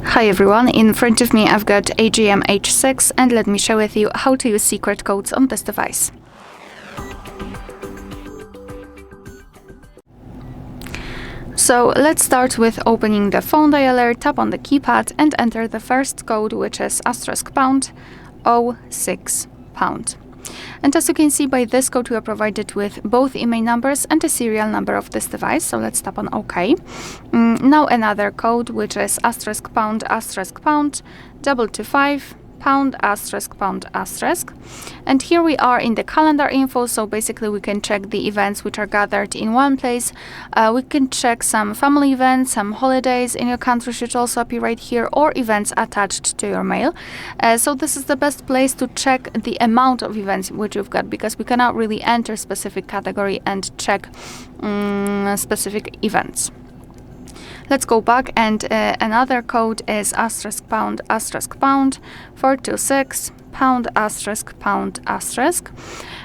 Hi everyone, in front of me I've got AGM H6 and let me share with you how to use secret codes on this device. So let's start with opening the phone dialer, tap on the keypad and enter the first code, which is *#06#. And as you can see, by this code we are provided with both IMEI numbers and the serial number of this device, so let's tap on OK. Now another code, which is *##225###. And here we are in the calendar info, so basically we can check the events which are gathered in one place. We can check some family events, some holidays in your country should also appear right here, or events attached to your mail. So this is the best place to check the amount of events which you've got, because we cannot really enter specific category and check specific events. Let's go back, and another code is *##426###.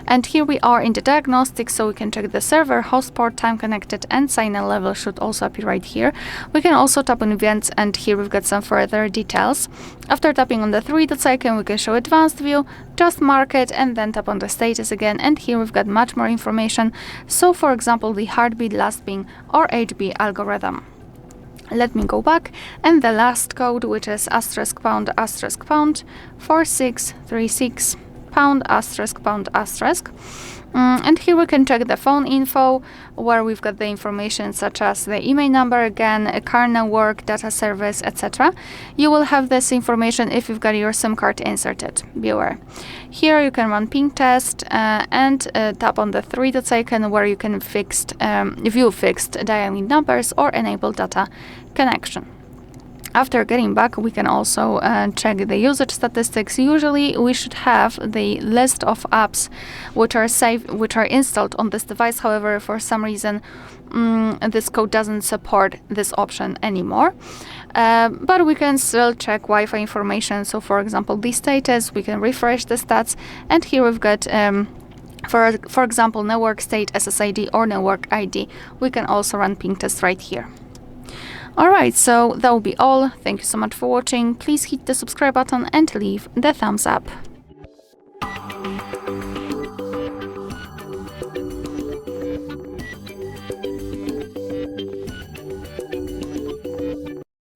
And here we are in the diagnostics, so we can check the server, host port, time connected, and sign-in level should also appear right here. We can also tap on events, and here we've got some further details. After tapping on the three dots icon, we can show advanced view, just mark it, and then tap on the status again, and here we've got much more information. So for example, the heartbeat, last ping, or HB algorithm. Let me go back, and the last code, which is *##4636###. And here we can check the phone info, where we've got the information such as the email number, again, a car network, data service, etc. You will have this information if you've got your SIM card inserted. Be aware. Here you can run ping test and tap on the three dots icon, where you can view fixed dialing numbers or enable data connection. After getting back, we can also check the usage statistics. Usually we should have the list of apps which are installed on this device. However, for some reason this code doesn't support this option anymore. But we can still check Wi-Fi information. So for example, the status, we can refresh the stats, and here we've got for example, network state, SSID, or network ID. We can also run ping test right here. Alright, so that will be all. Thank you so much for watching. Please hit the subscribe button and leave the thumbs up.